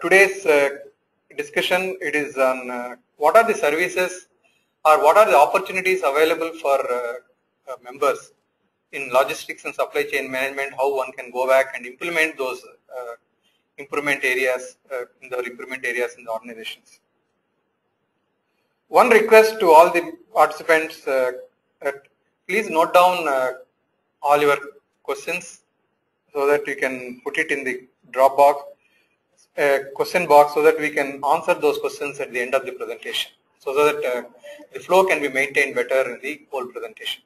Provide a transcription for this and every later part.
Today's discussion it is on what are the services or what are the opportunities available for members in logistics and supply chain management. How one can go back and implement those improvement areas in the organizations. One request to all the participants: please note down all your questions so that you can put it in the Dropbox question box so that we can answer those questions at the end of the presentation, so that the flow can be maintained better in the whole presentation.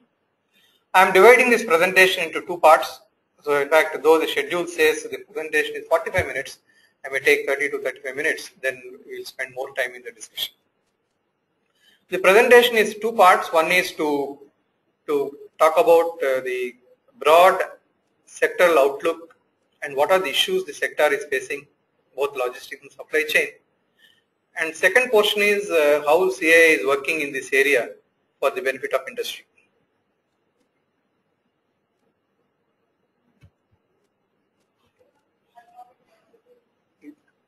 I am dividing this presentation into two parts. So in fact, though the schedule says the presentation is 45 minutes, I may take 30 to 35 minutes, then we will spend more time in the discussion. The presentation is two parts. One is to talk about the broad sectoral outlook and what are the issues the sector is facing, both logistics and supply chain. And second portion is how CAI is working in this area for the benefit of industry.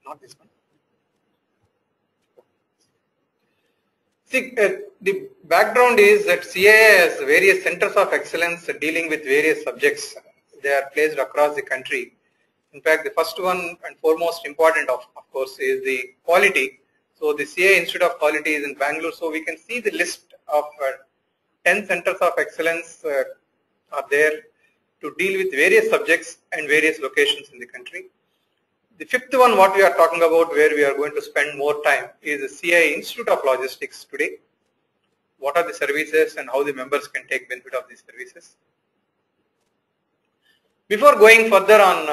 Not this one. See, the background is that CAI has various centers of excellence dealing with various subjects. They are placed across the country. In fact, the first one and foremost important, of course, is the quality. So the CAI Institute of Quality is in Bangalore. So we can see the list of 10 centers of excellence are there to deal with various subjects and various locations in the country. The fifth one, what we are talking about, where we are going to spend more time, is the CAI Institute of Logistics today. What are the services and how the members can take benefit of these services? Before going further on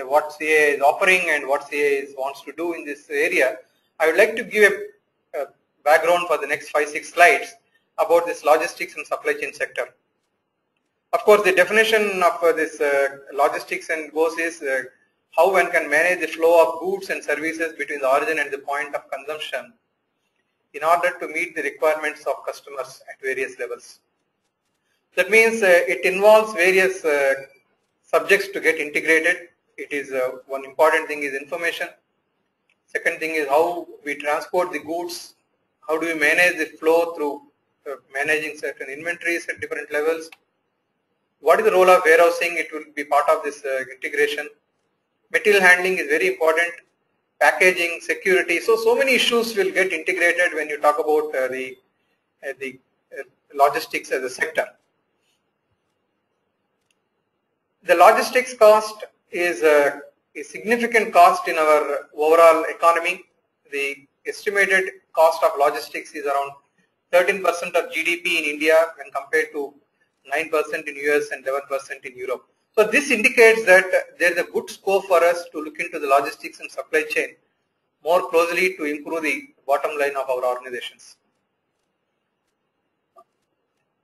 what CAI is offering and what CAI wants to do in this area, I would like to give a background for the next 5-6 slides about this logistics and supply chain sector. Of course, the definition of this logistics and goes is how one can manage the flow of goods and services between the origin and the point of consumption in order to meet the requirements of customers at various levels. That means it involves various subjects to get integrated. It is one important thing is information. Second thing is how we transport the goods. How do we manage the flow through managing certain inventories at different levels? What is the role of warehousing? It will be part of this integration. Material handling is very important. Packaging, security. So many issues will get integrated when you talk about the logistics as a sector. The logistics cost is a significant cost in our overall economy. The estimated cost of logistics is around 13% of GDP in India when compared to 9% in US and 11% in Europe. So this indicates that there is a good scope for us to look into the logistics and supply chain more closely to improve the bottom line of our organizations.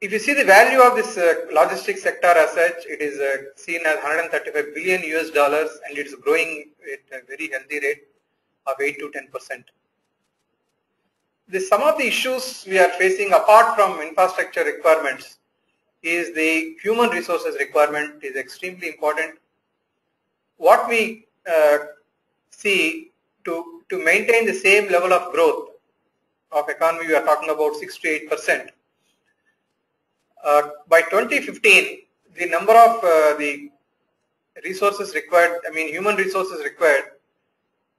If you see the value of this logistics sector as such, it is seen as $135 billion and it is growing at a very healthy rate of 8 to 10%. Some of the issues we are facing apart from infrastructure requirements is the human resources requirement is extremely important. What we see to maintain the same level of growth of economy, we are talking about 6 to 8%. By 2015, the number of the resources required, human resources required,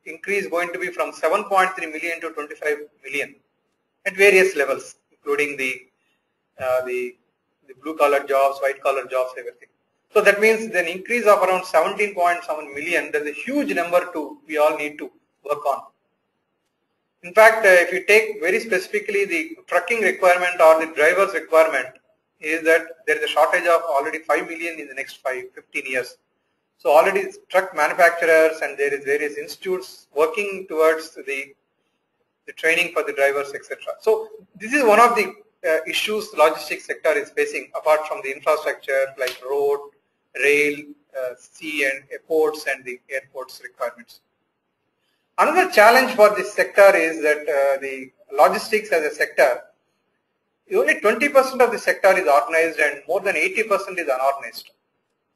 increase going to be from 7.3 million to 25 million at various levels, including the blue collar jobs, white collar jobs, everything. So that means an increase of around 17.7 million. There's a huge number we all need to work on. In fact, if you take very specifically the trucking requirement or the driver's requirement, is that there is a shortage of already 5 million in the next 15 years. So already truck manufacturers and there is various institutes working towards the training for the drivers, etc. So this is one of the issues the logistics sector is facing apart from the infrastructure like road, rail, sea and ports and the airports requirements. Another challenge for this sector is that the logistics as a sector, only 20% of the sector is organized and more than 80% is unorganized.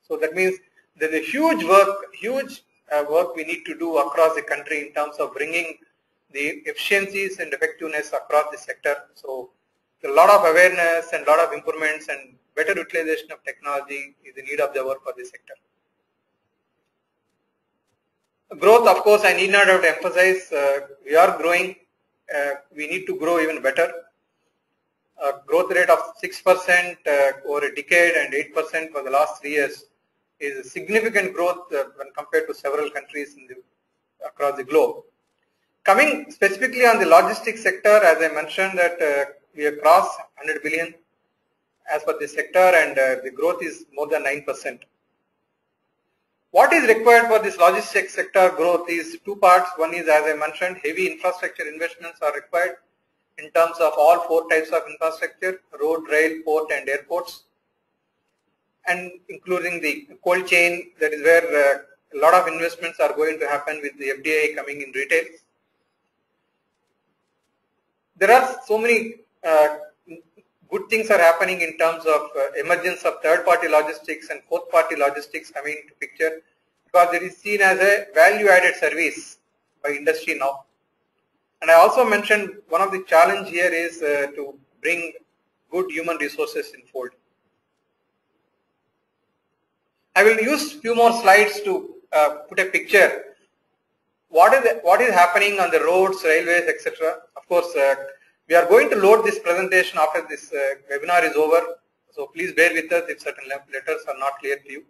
So that means there is a huge work, huge work we need to do across the country in terms of bringing the efficiencies and effectiveness across the sector. So a lot of awareness and a lot of improvements and better utilization of technology is the need of the hour for this sector. Growth, of course, I need not have to emphasize, we are growing, we need to grow even better. Growth rate of 6% over a decade and 8% for the last 3 years is a significant growth when compared to several countries across the globe. Coming specifically on the logistics sector, as I mentioned that we have crossed 100 billion as per this sector, and the growth is more than 9%. What is required for this logistics sector growth is two parts. One is, as I mentioned, heavy infrastructure investments are required in terms of all 4 types of infrastructure: road, rail, port and airports, and including the cold chain. That is where a lot of investments are going to happen with the FDI coming in retail. There are so many good things are happening in terms of emergence of third-party logistics and fourth-party logistics coming into picture, because it is seen as a value-added service by industry now. And I also mentioned one of the challenge here is to bring good human resources in fold. I will use few more slides to put a picture. What is happening on the roads, railways, etc. Of course, we are going to load this presentation after this webinar is over. So please bear with us if certain letters are not clear to you.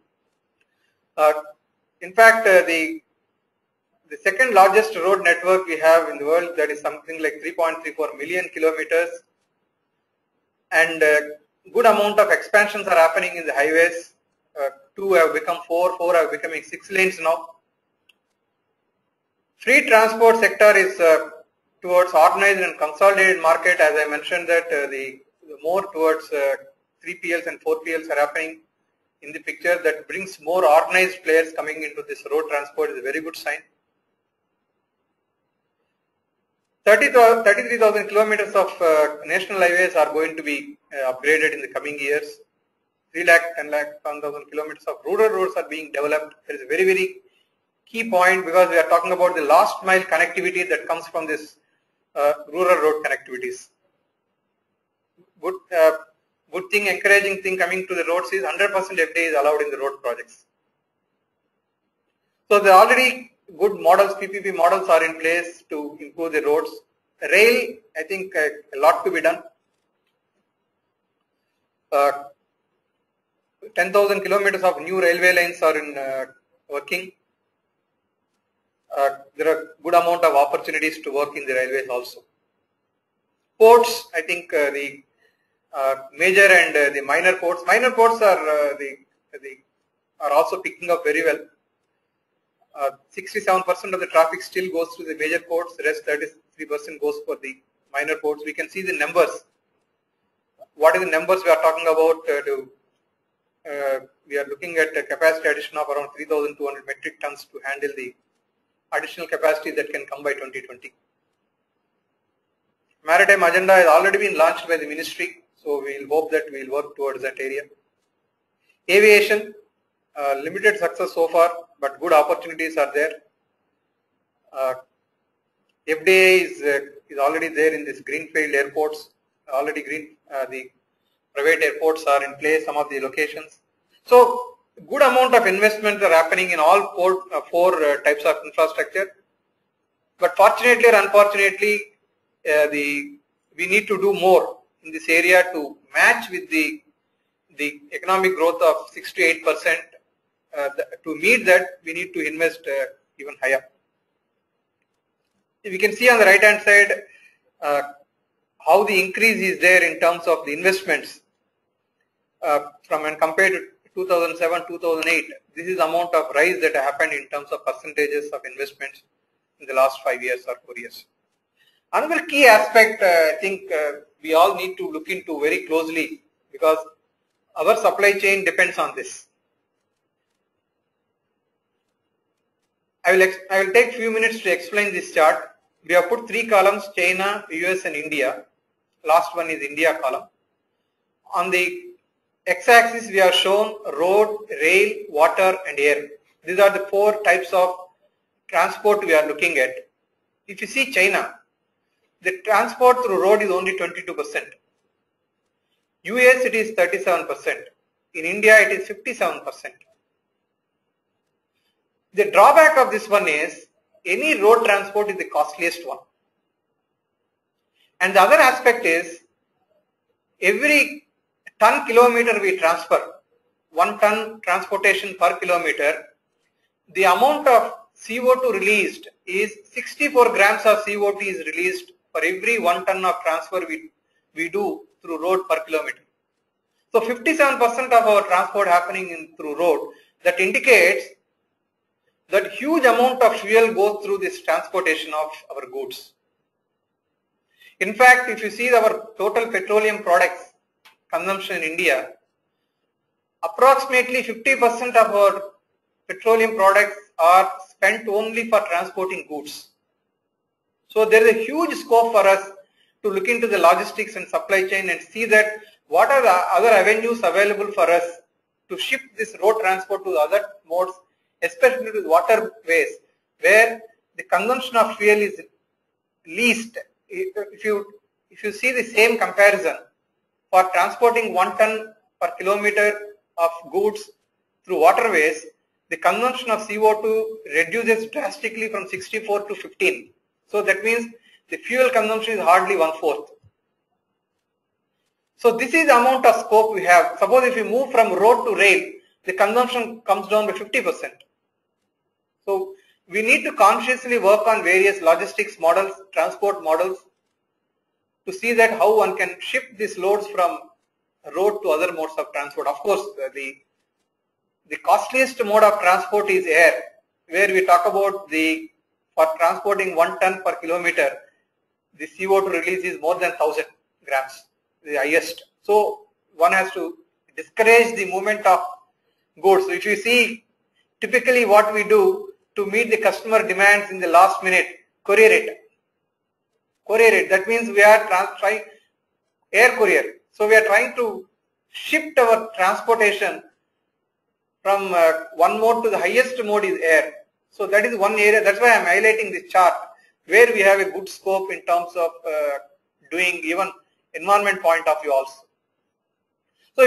In fact, the second largest road network we have in the world, that is something like 3.34 million kilometers, and good amount of expansions are happening in the highways. 2 have become 4, 4 are becoming 6 lanes now. Free transport sector is towards organized and consolidated market. As I mentioned that the more towards 3PLs and 4PLs are happening in the picture, that brings more organized players coming into this road transport is a very good sign. 33,000 kilometers of national highways are going to be upgraded in the coming years. 3,10,000 kilometers of rural roads are being developed. There is a very, very key point, because we are talking about the last mile connectivity that comes from this rural road connectivities. Good thing, encouraging thing coming to the roads is 100% FDI is allowed in the road projects. So there are already good models, PPP models are in place to improve the roads. Rail, I think a lot to be done. 10,000 kilometers of new railway lines are in working. There are good amount of opportunities to work in the railways also. Ports, I think the major and the minor ports are are also picking up very well. 67% of the traffic still goes through the major ports. The rest 33% goes for the minor ports. We can see the numbers. What are the numbers we are talking about? We are looking at a capacity addition of around 3,200 metric tons to handle the additional capacity that can come by 2020. Maritime agenda has already been launched by the ministry, so we will hope that we will work towards that area. Aviation, limited success so far, but good opportunities are there. FDI is already there in this greenfield airports. Already the private airports are in place, some of the locations. So good amount of investments are happening in all 4 types of infrastructure. But fortunately or unfortunately, we need to do more in this area to match with the economic growth of 6 to 8%. To meet that, we need to invest even higher. We can see on the right hand side how the increase is there in terms of the investments from when compared to 2007, 2008. This is the amount of rise that happened in terms of percentages of investments in the last 5 years or 4 years. Another key aspect I think we all need to look into very closely, because our supply chain depends on this. I will take few minutes to explain this chart. We have put 3 columns: China, US and India. Last one is India column. On the x-axis we have shown road, rail, water and air. These are the 4 types of transport we are looking at, if you see China, the transport through road is only 22%. US it is 37%. In India it is 57%. The drawback of this one is any road transport is the costliest one. And the other aspect is every ton kilometer we transfer, 1 ton transportation per kilometer, the amount of CO2 released is 64 grams of CO2 is released for every 1 ton of transfer we do through road per kilometer. So 57% of our transport happening through road, that indicates that huge amount of fuel goes through this transportation of our goods. In fact, if you see our total petroleum products consumption in India, approximately 50% of our petroleum products are spent only for transporting goods. So there is a huge scope for us to look into the logistics and supply chain and see that what are the other avenues available for us to shift this road transport to the other modes, especially to waterways, where the consumption of fuel is least. If you see the same comparison, for transporting 1 ton per kilometer of goods through waterways, the consumption of CO2 reduces drastically from 64 to 15. So that means the fuel consumption is hardly 1/4. So this is the amount of scope we have. Suppose if we move from road to rail, the consumption comes down by 50%. So we need to consciously work on various logistics models, transport models, to see that how one can shift these loads from road to other modes of transport. Of course, the costliest mode of transport is air, where we talk about for transporting 1 ton per kilometer, the CO2 release is more than 1000 grams, the highest. So one has to discourage the movement of goods. So if you see, typically what we do to meet the customer demands in the last minute, courier it. Courier it. That means we are trying air courier. So we are trying to shift our transportation from one mode to the highest mode is air. So that is one area. That's why I am highlighting this chart, where we have a good scope in terms of doing even environment point of view also. So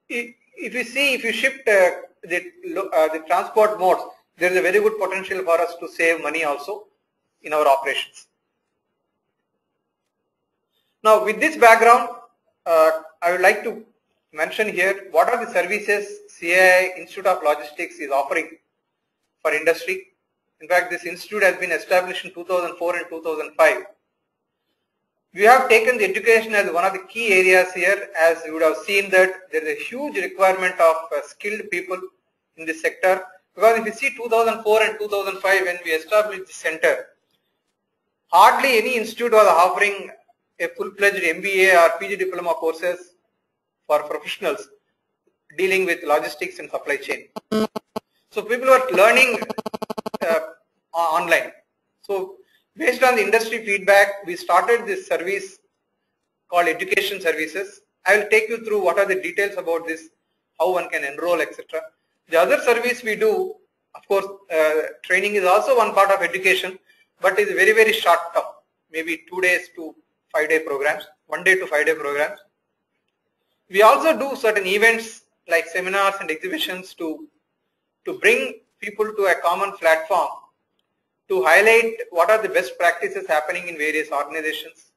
if you shift the transport modes, there is a very good potential for us to save money also in our operations. Now with this background, I would like to mention here what are the services CAI Institute of Logistics is offering for industry. In fact, this institute has been established in 2004 and 2005. We have taken the education as one of the key areas here, as you would have seen that there is a huge requirement of skilled people in this sector. Because if you see 2004 and 2005, when we established the center, hardly any institute was offering a full-fledged MBA or PG diploma courses for professionals dealing with logistics and supply chain. So people were learning online. So based on the industry feedback, we started this service called Education Services. I will take you through what are the details about this, how one can enroll, etc. The other service we do, of course, training is also one part of education, but is very, very short term, maybe 2 days to 5 day programs, 1 day to 5 day programs. We also do certain events like seminars and exhibitions to bring people to a common platform to highlight what are the best practices happening in various organizations,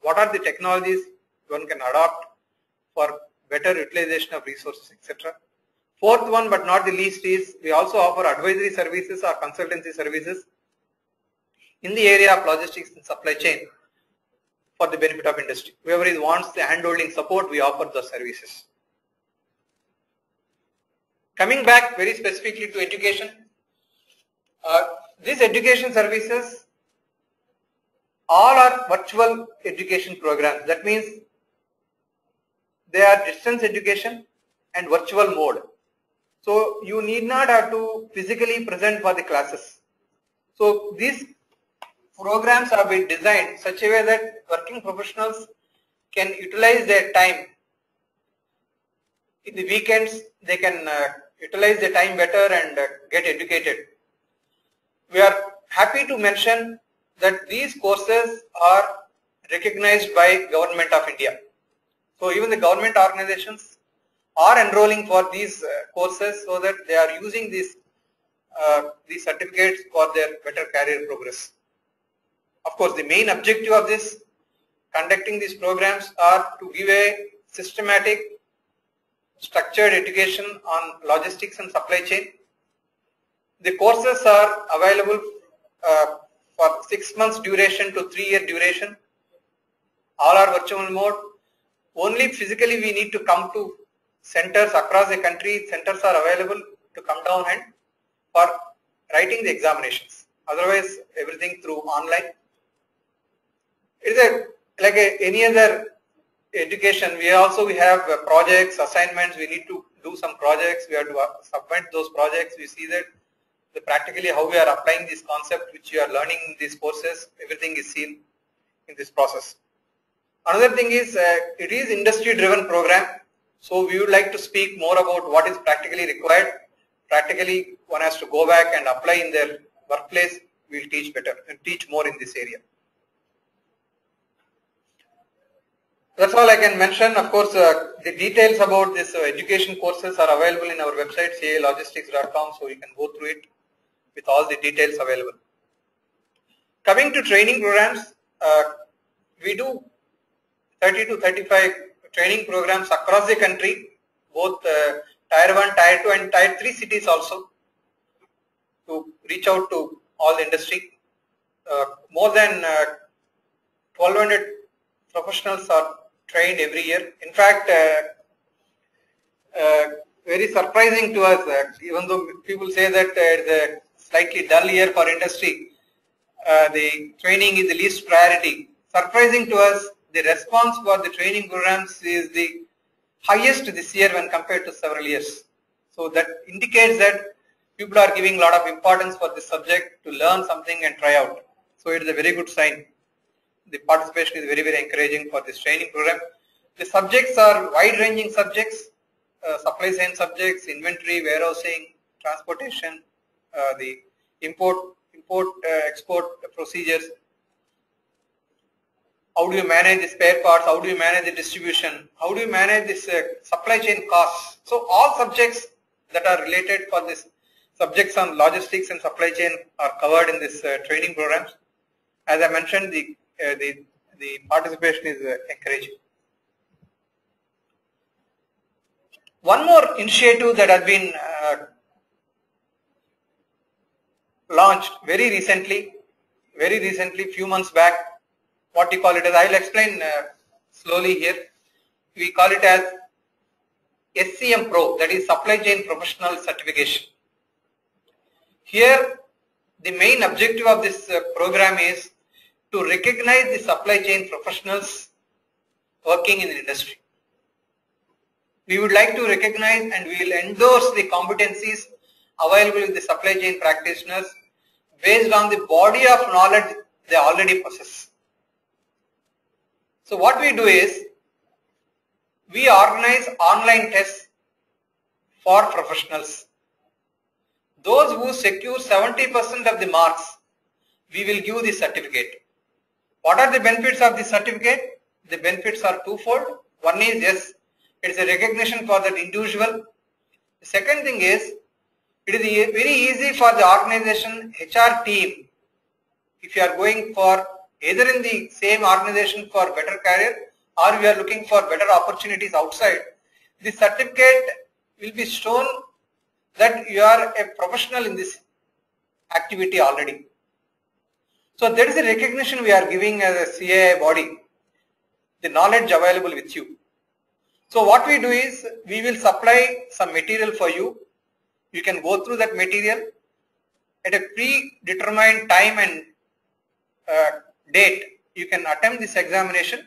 what are the technologies one can adopt for better utilization of resources, etc. Fourth one, but not the least, is we also offer advisory services or consultancy services in the area of logistics and supply chain for the benefit of industry. Whoever wants the hand-holding support, we offer those services. Coming back very specifically to education, these education services all are virtual education programs. That means they are distance education and virtual mode. So you need not have to physically present for the classes. So these programs have been designed such a way that working professionals can utilize their time. In the weekends, they can utilize their time better and get educated. we are happy to mention that these courses are recognized by Government of India. So even the government organizations are enrolling for these courses so that they are using these certificates for their better career progress. Of course, the main objective of this conducting these programs are to give a systematic, structured education on logistics and supply chain. The courses are available for 6 months duration to 3-year duration. All are virtual mode. Only physically we need to come to centers across the country. Centers are available to come down and for writing the examinations. Otherwise, everything through online. It is like any other education. We have projects, assignments. We need to do some projects. We have to submit those projects. We see that practically how we are applying this concept which you are learning in these courses. Everything is seen in this process. Another thing is it is industry driven program. So we would like to speak more about what is practically required. Practically one has to go back and apply in their workplace. We will teach better and teach more in this area. That's all I can mention. Of course, the details about this education courses are available in our website caalogistics.com, so you can go through it with all the details available. Coming to training programs, we do 30 to 35 training programs across the country, both Tier 1, Tier 2 and Tier 3 cities also, to reach out to all the industry. More than 1200 professionals are trained every year. In fact, very surprising to us, even though people say that it's a slightly dull year for industry, the training is the least priority. Surprising to us, the response for the training programs is the highest this year when compared to several years. So that indicates that people are giving a lot of importance for this subject to learn something and try out. So it is a very good sign. The participation is very, very encouraging for this training program. The subjects are wide-ranging subjects, supply chain subjects, inventory, warehousing, transportation, the import, export procedures. How do you manage the spare parts? How do you manage the distribution? How do you manage this supply chain costs? So all subjects that are related for this subjects on logistics and supply chain are covered in this training programs. As I mentioned, the participation is encouraging. One more initiative that has been launched very recently, few months back. What you call it as, I will explain slowly here. We call it as SCM Pro, that is Supply Chain Professional Certification. Here, the main objective of this program is to recognize the supply chain professionals working in the industry. We would like to recognize and we will endorse the competencies available with the supply chain practitioners based on the body of knowledge they already possess. So what we do is, we organize online tests for professionals. Those who secure 70% of the marks, we will give the certificate. What are the benefits of the certificate? The benefits are twofold. One is, yes, it is a recognition for that individual. The second thing is, it is very easy for the organization HR team, if you are going for either in the same organization for better career or we are looking for better opportunities outside, the certificate will be shown that you are a professional in this activity already. So there is a recognition we are giving as a CAI body, the knowledge available with you. So what we do is, we will supply some material for you. You can go through that material at a predetermined time and date. You can attempt this examination.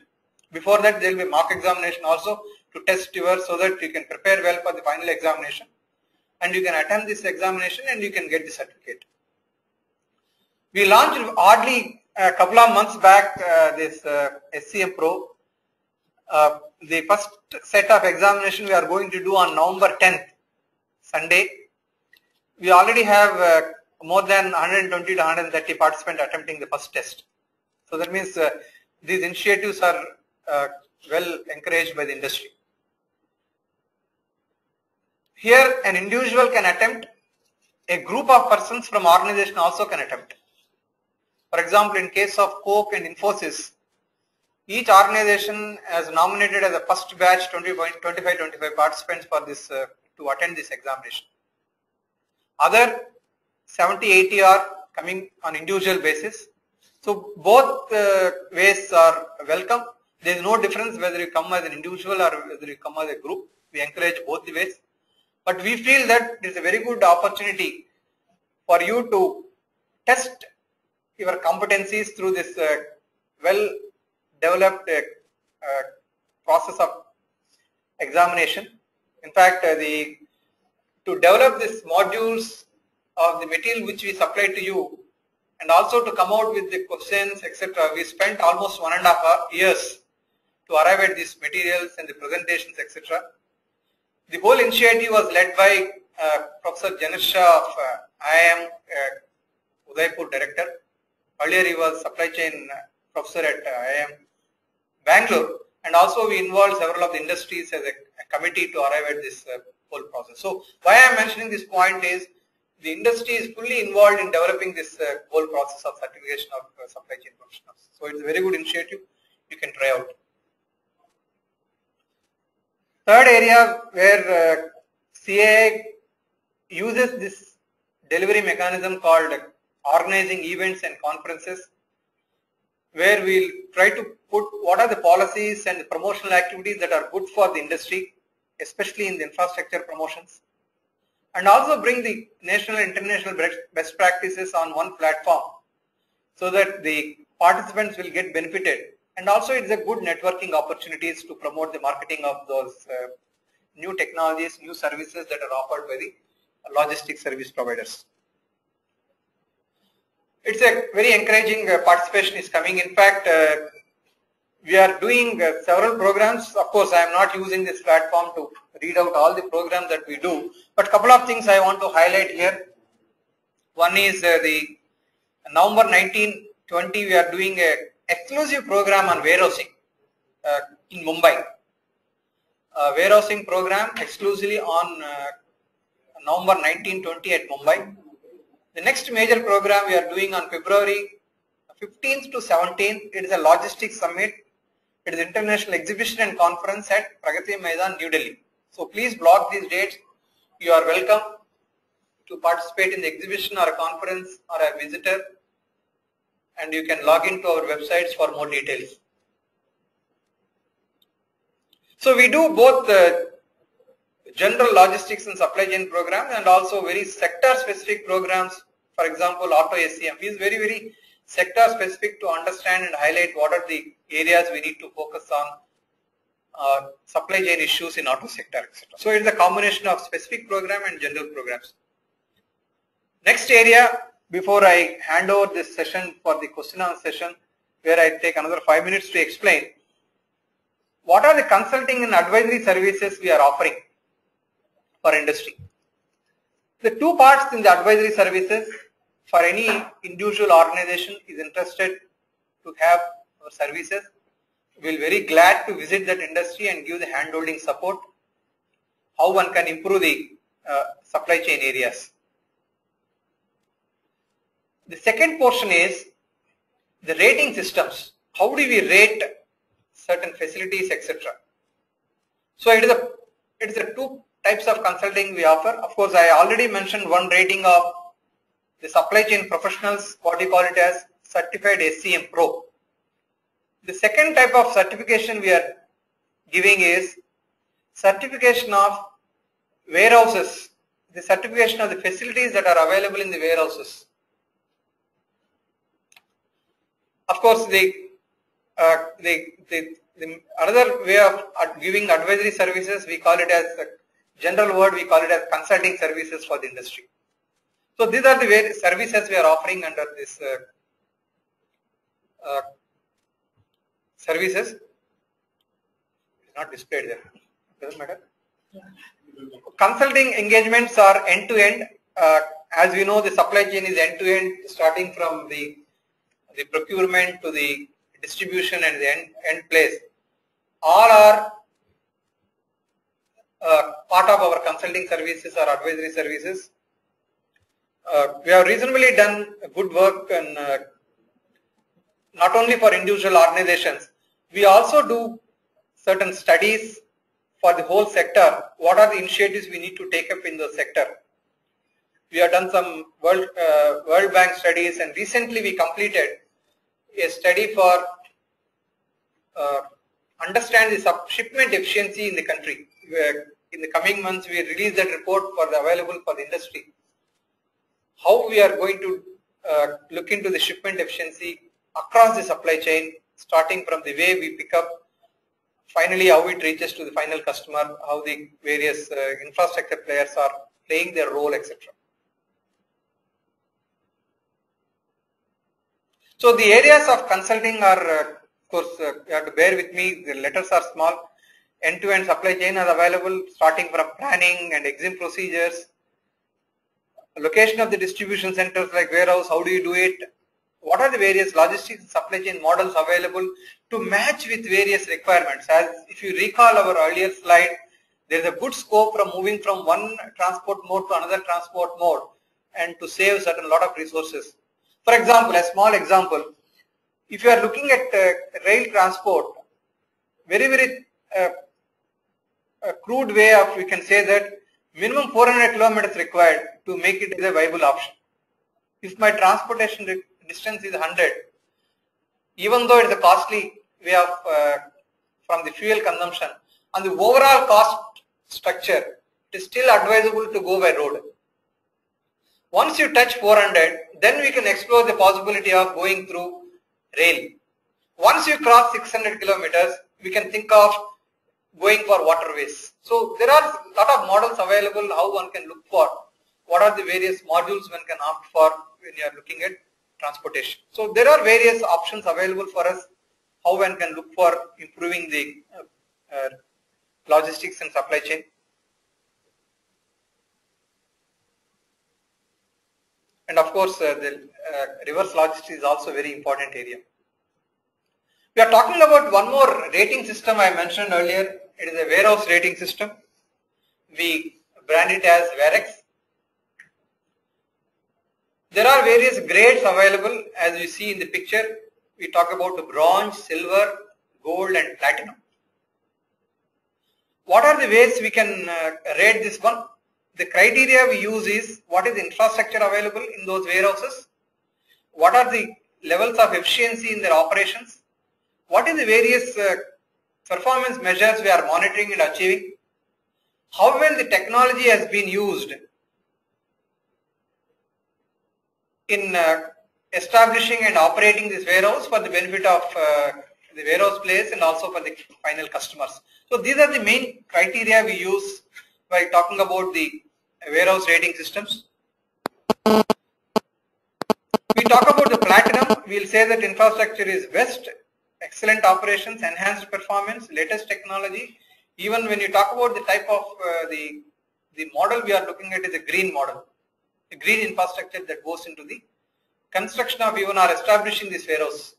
Before that, there will be mock examination also to test your, so that you can prepare well for the final examination. And you can attempt this examination and you can get the certificate. We launched hardly a couple of months back this SCM Pro. The first set of examination we are going to do on November 10th, Sunday. We already have more than 120 to 130 participants attempting the first test. So that means these initiatives are well encouraged by the industry. Here an individual can attempt, a group of persons from organization also can attempt. For example, in case of Coke and Infosys, each organization has nominated as a first batch 25 participants for this to attend this examination. Other 70-80 are coming on individual basis. So both ways are welcome. There is no difference whether you come as an individual or whether you come as a group. We encourage both the ways. But we feel that it is a very good opportunity for you to test your competencies through this well developed process of examination. In fact, to develop these modules of the material which we supply to you and also to come out with the questions, etc., we spent almost 1.5 years to arrive at these materials and the presentations, etc. The whole initiative was led by Professor Janesh Shah of IIM Udaipur Director. Earlier he was supply chain professor at IIM Bangalore, and also we involved several of the industries as a committee to arrive at this whole process. So why I am mentioning this point is the industry is fully involved in developing this whole process of certification of supply chain professionals. So it's a very good initiative, you can try out. Third area where CAI uses this delivery mechanism called organizing events and conferences, where we'll try to put what are the policies and the promotional activities that are good for the industry, especially in the infrastructure promotions, and also bring the national and international best practices on one platform so that the participants will get benefited. And also it's a good networking opportunities to promote the marketing of those new technologies, new services that are offered by the logistics service providers. It's a very encouraging participation is coming. In fact, we are doing several programs. Of course, I am not using this platform to read out all the programs that we do, but a couple of things I want to highlight here. One is the November 19-20, we are doing a exclusive program on warehousing in Mumbai. Warehousing program exclusively on November 19-20 at Mumbai. The next major program we are doing on February 15th to 17th, it is a logistics summit. It is international exhibition and conference at Pragati Maidan, New Delhi. So please block these dates. You are welcome to participate in the exhibition or a conference or a visitor, and you can log into our websites for more details. So we do both general logistics and supply chain programs and also very sector specific programs. For example, Auto SCM is very sector specific to understand and highlight what are the areas we need to focus on supply chain issues in auto sector, etc. So it is a combination of specific program and general programs. Next area, before I hand over this session for the question and answer session, where I take another 5 minutes to explain what are the consulting and advisory services we are offering for industry. The two parts in the advisory services for any individual organization is interested to have our services. We will very glad to visit that industry and give the hand-holding support, how one can improve the supply chain areas. The second portion is the rating systems. How do we rate certain facilities, etc. So it is a two types of consulting we offer. Of course, I already mentioned one rating of the supply chain professionals, what we call it as Certified SCM Pro. The second type of certification we are giving is certification of warehouses, the certification of the facilities that are available in the warehouses. Of course, the another way of giving advisory services, we call it as a general word, we call it as consulting services for the industry. So these are the services we are offering under this services. It's not displayed there. Doesn't matter. Yeah. Consulting engagements are end-to-end As we know, the supply chain is end to end, starting from the procurement to the distribution and the end place. All are part of our consulting services or advisory services. We have reasonably done good work, and not only for individual organizations, we also do certain studies for the whole sector. What are the initiatives we need to take up in the sector? We have done some World Bank studies, and recently we completed a study for understand the shipment efficiency in the country. In the coming months, we release that report for the available for the industry. How we are going to look into the shipment efficiency across the supply chain, starting from the way we pick up, finally how it reaches to the final customer, how the various infrastructure players are playing their role, etc. So the areas of consulting are, of course, you have to bear with me, the letters are small. End-to-end supply chain is available, starting from planning and exim procedures, location of the distribution centers like warehouse, how do you do it, what are the various logistics and supply chain models available to match with various requirements. As if you recall our earlier slide, there is a good scope from moving from one transport mode to another transport mode and to save a certain lot of resources. For example, a small example, if you are looking at rail transport, very crude way of, we can say that minimum 400 kilometers required to make it a viable option. If my transportation distance is 100, even though it is a costly way of from the fuel consumption, on the overall cost structure, it is still advisable to go by road. Once you touch 400, then we can explore the possibility of going through rail. Once you cross 600 kilometers, we can think of going for waterways. So there are a lot of models available how one can look for what are the various modules one can opt for when you are looking at transportation. So there are various options available for us how one can look for improving the logistics and supply chain. And of course, the reverse logistics is also a very important area. We are talking about one more rating system I mentioned earlier. It is a warehouse rating system. We brand it as Varex. There are various grades available as you see in the picture. We talk about the bronze, silver, gold and platinum. What are the ways we can rate this one? The criteria we use is what is the infrastructure available in those warehouses, what are the levels of efficiency in their operations, what is the various performance measures we are monitoring and achieving, how well the technology has been used in establishing and operating this warehouse for the benefit of the warehouse place and also for the final customers. So these are the main criteria we use by talking about the warehouse rating systems. We talk about the platinum, we will say that infrastructure is best, excellent operations, enhanced performance, latest technology. Even when you talk about the type of the model we are looking at is a green model, a green infrastructure that goes into the construction of even or establishing this warehouse.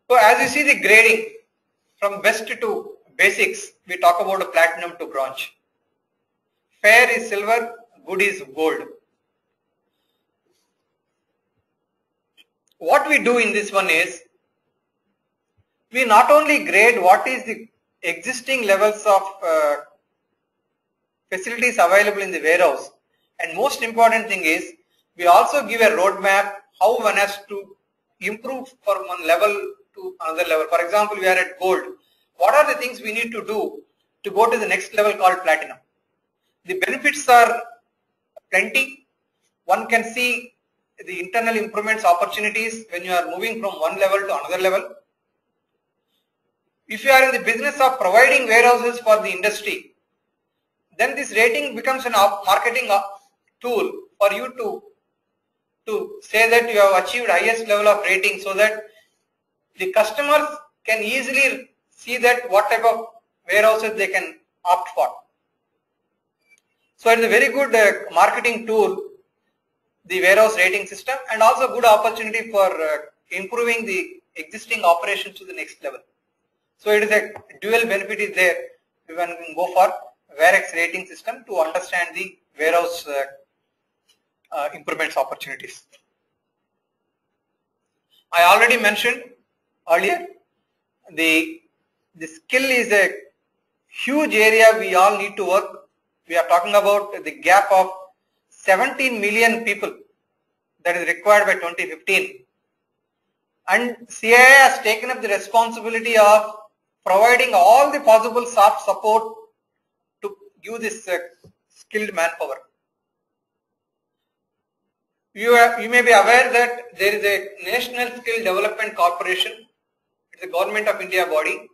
So as you see the grading from best to basics, we talk about a platinum to bronze. Fair is silver, good is gold. What we do in this one is, we not only grade what is the existing levels of facilities available in the warehouse, and most important thing is, we also give a roadmap how one has to improve from one level to another level. For example, we are at gold. What are the things we need to do to go to the next level called platinum? The benefits are plenty. One can see the internal improvements opportunities when you are moving from one level to another level. If you are in the business of providing warehouses for the industry, then this rating becomes a marketing tool for you to say that you have achieved highest level of rating, so that the customers can easily see that what type of warehouses they can opt for. So it is a very good marketing tool, the warehouse rating system, and also good opportunity for improving the existing operations to the next level. So it is a dual benefit is there. We can go for Varex rating system to understand the warehouse improvements opportunities. I already mentioned earlier, the skill is a huge area we all need to work. We are talking about the gap of 17 million people that is required by 2015. And CII has taken up the responsibility of providing all the possible soft support to give this skilled manpower. You may be aware that there is a National Skill Development Corporation. It's a Government of India body.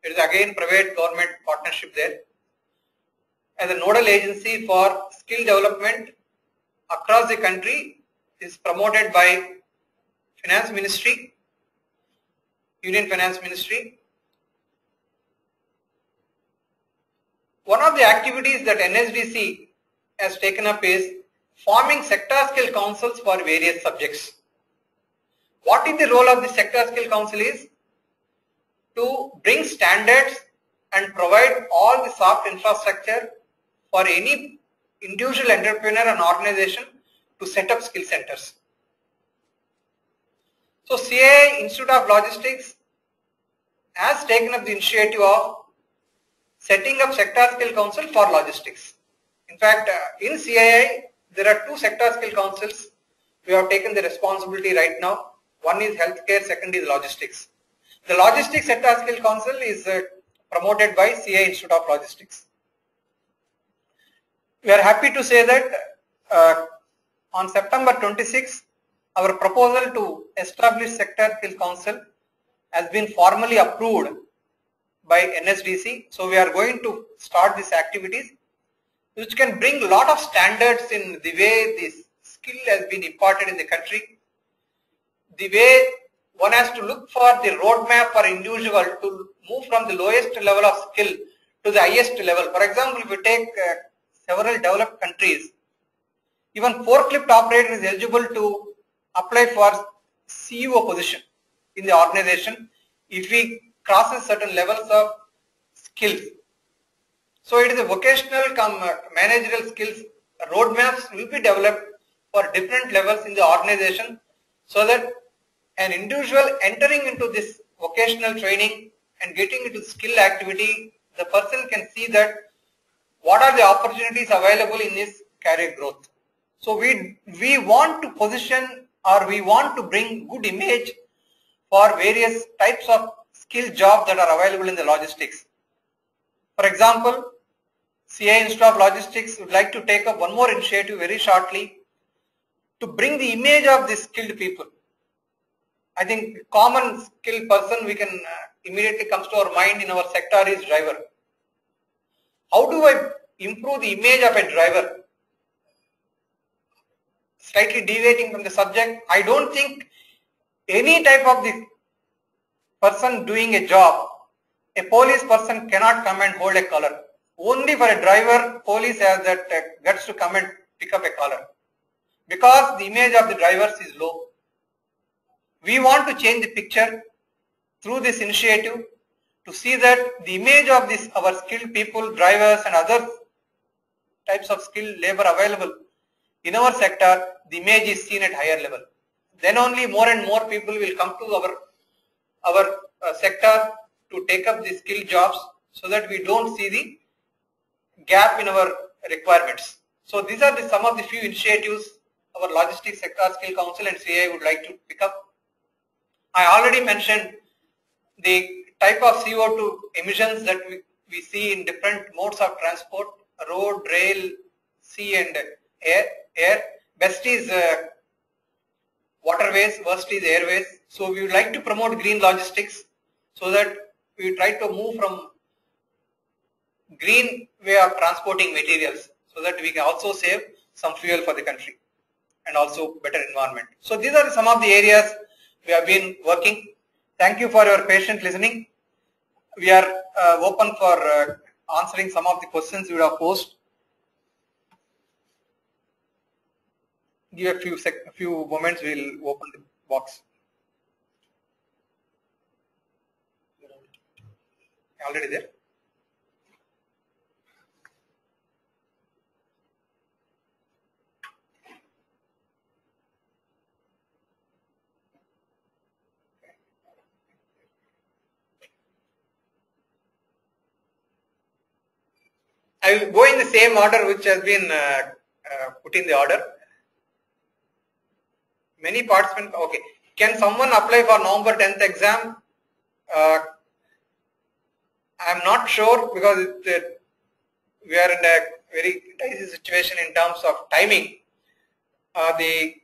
It is again private government partnership there. As a nodal agency for skill development across the country, is promoted by Finance Ministry, Union Finance Ministry. One of the activities that NSDC has taken up is forming sector skill councils for various subjects. What is the role of the sector skill council is to bring standards and provide all the soft infrastructure for any individual entrepreneur and organization to set up skill centers. So CII Institute of Logistics has taken up the initiative of setting up sector skill council for logistics. In fact, in CII there are two sector skill councils. We have taken the responsibility right now. One is healthcare, second is logistics. The logistics sector skill council is promoted by CII Institute of Logistics. We are happy to say that on September 26, our proposal to establish sector skill council has been formally approved by NSDC. So we are going to start these activities, which can bring a lot of standards in the way this skill has been imparted in the country, the way one has to look for the roadmap for individual to move from the lowest level of skill to the highest level. For example, if we take several developed countries, even forklift operator is eligible to apply for CEO position in the organization if he crosses certain levels of skills. So it is a vocational managerial skills roadmaps will be developed for different levels in the organization, so that an individual entering into this vocational training and getting into skill activity, the person can see that what are the opportunities available in this career growth. So we want to position, or we want to bring good image for various types of skill jobs that are available in the logistics. For example, CII Institute of Logistics would like to take up one more initiative very shortly to bring the image of the skilled people. I think common skilled person we can immediately comes to our mind in our sector is driver. How do I improve the image of a driver? Slightly deviating from the subject, I don't think any type of the person doing a job, a police person cannot come and hold a collar. Only for a driver, police has that guts to come and pick up a collar, because the image of the drivers is low. We want to change the picture through this initiative to see that the image of this our skilled people, drivers and other types of skilled labor available in our sector, the image is seen at higher level. Then only more and more people will come to our sector to take up the skilled jobs, so that we don't see the gap in our requirements. So these are some of the few initiatives our Logistics Sector Skill Council and CII would like to pick up. I already mentioned the type of CO2 emissions that we see in different modes of transport: road, rail, sea and air. Best is waterways, worst is airways. So we would like to promote green logistics, so that we try to move from green way of transporting materials, so that we can also save some fuel for the country and also better environment. So these are some of the areas we have been working. Thank you for your patient listening. We are open for answering some of the questions you have posed. give a few moments. We'll open the box. Already there. I will go in the same order which has been put in the order. Many participants. Okay. Can someone apply for November 10th exam? I am not sure because we are in a very dicey situation in terms of timing. The